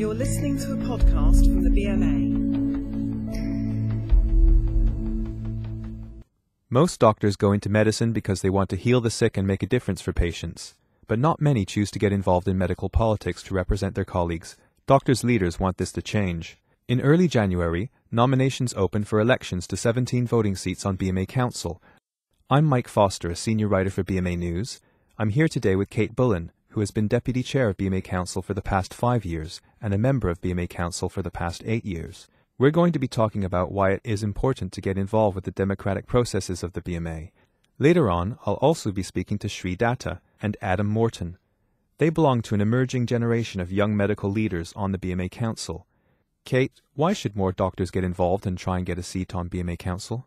You're listening to a podcast from the BMA. Most doctors go into medicine because they want to heal the sick and make a difference for patients. But not many choose to get involved in medical politics to represent their colleagues. Doctors' leaders want this to change. In early January, nominations opened for elections to 17 voting seats on BMA Council. I'm Mike Foster, a senior writer for BMA News. I'm here today with Kate Bullen, who has been Deputy Chair of BMA Council for the past 5 years and a member of BMA Council for the past 8 years. We're going to be talking about why it is important to get involved with the democratic processes of the BMA. Later on, I'll also be speaking to Shree Datta and Adam Morton. They belong to an emerging generation of young medical leaders on the BMA Council. Kate, why should more doctors get involved and try and get a seat on BMA Council?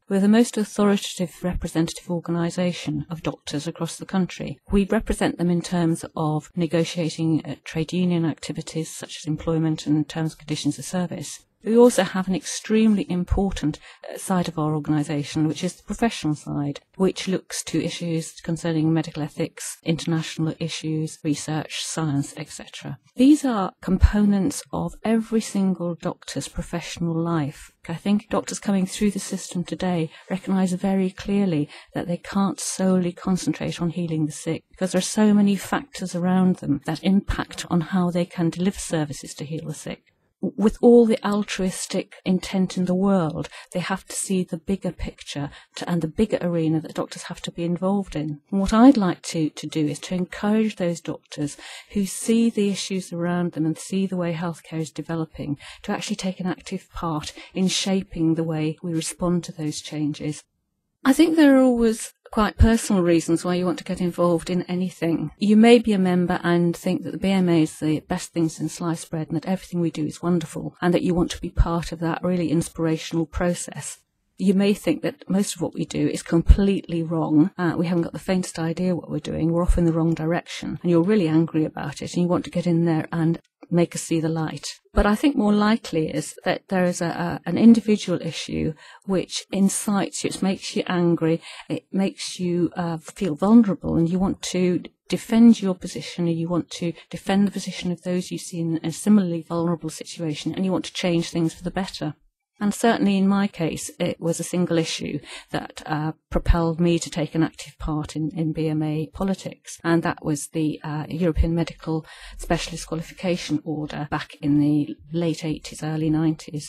We're the most authoritative representative organisation of doctors across the country. We represent them in terms of negotiating trade union activities such as employment and terms and conditions of service. We also have an extremely important side of our organisation, which is the professional side, which looks to issues concerning medical ethics, international issues, research, science, etc. These are components of every single doctor's professional life. I think doctors coming through the system today recognise very clearly that they can't solely concentrate on healing the sick, because there are so many factors around them that impact on how they can deliver services to heal the sick. With all the altruistic intent in the world, they have to see the bigger picture and the bigger arena that doctors have to be involved in. And what I'd like to do is to encourage those doctors who see the issues around them and see the way healthcare is developing to actually take an active part in shaping the way we respond to those changes. I think there are always quite personal reasons why you want to get involved in anything. You may be a member and think that the BMA is the best thing since sliced bread and that everything we do is wonderful and that you want to be part of that really inspirational process. You may think that most of what we do is completely wrong. We haven't got the faintest idea what we're doing. We're off in the wrong direction and you're really angry about it and you want to get in there and make us see the light. But I think more likely is that there is an individual issue which incites you, it makes you angry, it makes you feel vulnerable, and you want to defend your position, and you want to defend the position of those you see in a similarly vulnerable situation, and you want to change things for the better. And certainly in my case, it was a single issue that propelled me to take an active part in BMA politics. And that was the European Medical Specialist Qualification Order back in the late 80s, early 90s,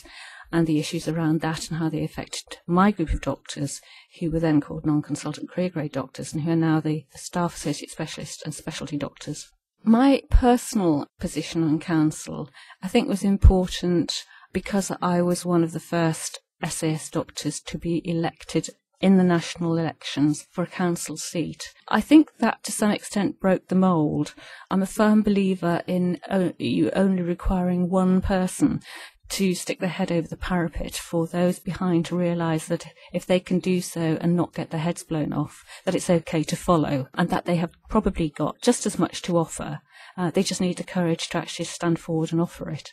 and the issues around that and how they affected my group of doctors, who were then called non-consultant career grade doctors and who are now the staff associate specialist and specialty doctors. My personal position on council, I think, was important because I was one of the first SAS doctors to be elected in the national elections for a council seat. I think that to some extent broke the mould. I'm a firm believer in you only requiring one person to stick their head over the parapet for those behind to realise that if they can do so and not get their heads blown off, that it's okay to follow and that they have probably got just as much to offer. They just need the courage to actually stand forward and offer it.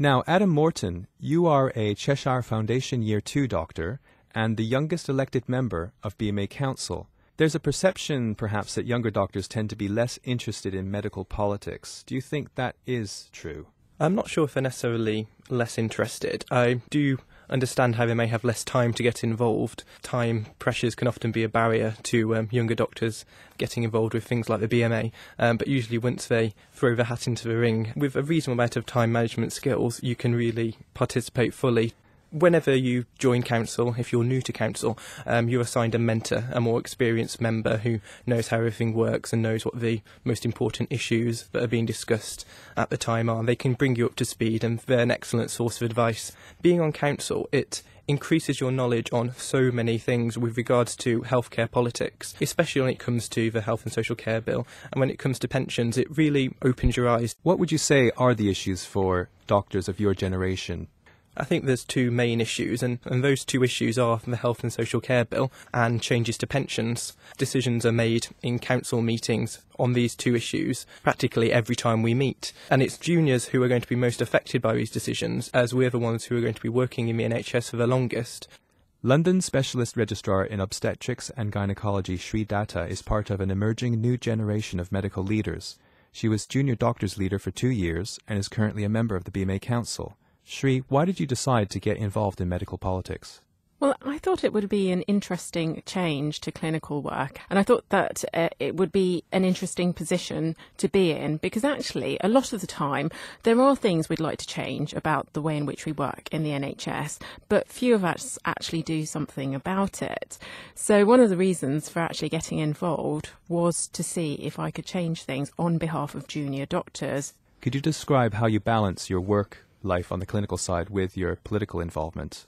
Now, Adam Morton, you are a Cheshire Foundation Year 2 doctor and the youngest elected member of BMA Council. There's a perception, perhaps, that younger doctors tend to be less interested in medical politics. Do you think that is true? I'm not sure if they're necessarily less interested. I do understand how they may have less time to get involved. Time pressures can often be a barrier to younger doctors getting involved with things like the BMA, but usually once they throw their hat into the ring, with a reasonable amount of time management skills, you can really participate fully. Whenever you join council, if you're new to council, you're assigned a mentor, a more experienced member who knows how everything works and knows what the most important issues that are being discussed at the time are. They can bring you up to speed and they're an excellent source of advice. Being on council, it increases your knowledge on so many things with regards to healthcare politics, especially when it comes to the Health and Social Care Bill. And when it comes to pensions, it really opens your eyes. What would you say are the issues for doctors of your generation? I think there's two main issues, and those two issues are the Health and Social Care Bill and changes to pensions. Decisions are made in council meetings on these two issues practically every time we meet. And it's juniors who are going to be most affected by these decisions, as we're the ones who are going to be working in the NHS for the longest. London Specialist Registrar in Obstetrics and Gynecology Shree Datta is part of an emerging new generation of medical leaders. She was junior doctors leader for 2 years and is currently a member of the BMA Council. Shree, why did you decide to get involved in medical politics? Well, I thought it would be an interesting change to clinical work, and I thought that it would be an interesting position to be in, because actually a lot of the time there are things we'd like to change about the way in which we work in the NHS, but few of us actually do something about it. So one of the reasons for actually getting involved was to see if I could change things on behalf of junior doctors. Could you describe how you balance your work life on the clinical side with your political involvement?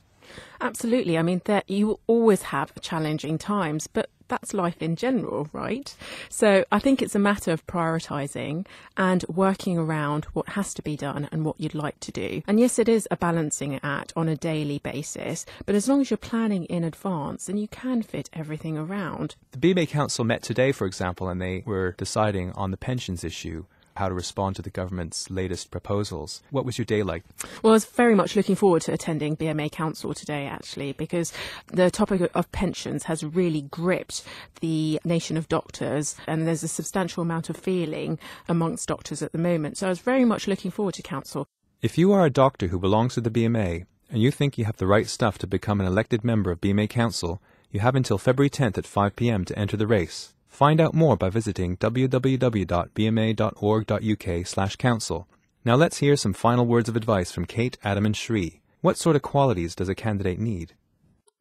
Absolutely. I mean, you always have challenging times, but that's life in general, right? So I think it's a matter of prioritising and working around what has to be done and what you'd like to do. And yes, it is a balancing act on a daily basis, but as long as you're planning in advance, then you can fit everything around. The BMA Council met today, for example, and they were deciding on the pensions issue, how to respond to the government's latest proposals. What was your day like? Well, I was very much looking forward to attending BMA Council today, actually, because the topic of pensions has really gripped the nation of doctors, and there's a substantial amount of feeling amongst doctors at the moment. So I was very much looking forward to Council. If you are a doctor who belongs to the BMA and you think you have the right stuff to become an elected member of BMA Council, you have until February 10th at 5 p.m. to enter the race. Find out more by visiting www.bma.org.uk/council. Now let's hear some final words of advice from Kate, Adam and Shree. What sort of qualities does a candidate need?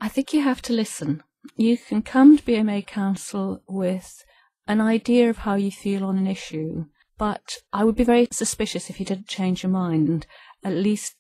I think you have to listen. You can come to BMA Council with an idea of how you feel on an issue, but I would be very suspicious if you didn't change your mind at least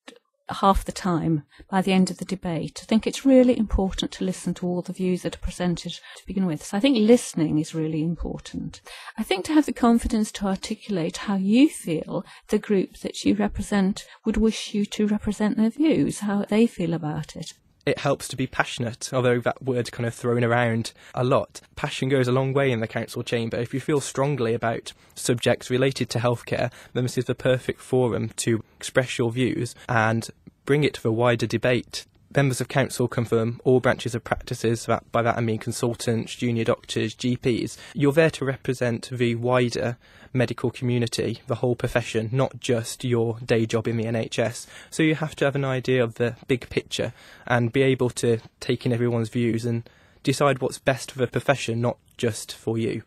half the time by the end of the debate. I think it's really important to listen to all the views that are presented to begin with. So I think listening is really important. I think to have the confidence to articulate how you feel the group that you represent would wish you to represent their views, how they feel about it. It helps to be passionate, although that word's kind of thrown around a lot. Passion goes a long way in the council chamber. If you feel strongly about subjects related to healthcare, then this is the perfect forum to express your views and bring it to a wider debate. Members of council come from all branches of practices, by that I mean consultants, junior doctors, GPs. You're there to represent the wider medical community, the whole profession, not just your day job in the NHS. So you have to have an idea of the big picture and be able to take in everyone's views and decide what's best for the profession, not just for you.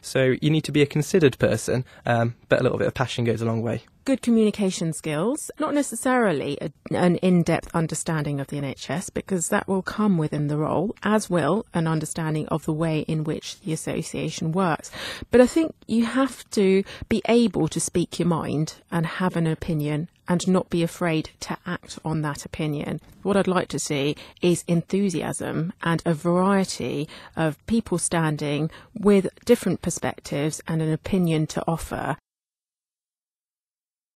So you need to be a considered person, but a little bit of passion goes a long way. Good communication skills, not necessarily an in-depth understanding of the NHS, because that will come within the role, as will an understanding of the way in which the association works. But I think you have to be able to speak your mind and have an opinion and not be afraid to act on that opinion. What I'd like to see is enthusiasm and a variety of people standing with different perspectives and an opinion to offer.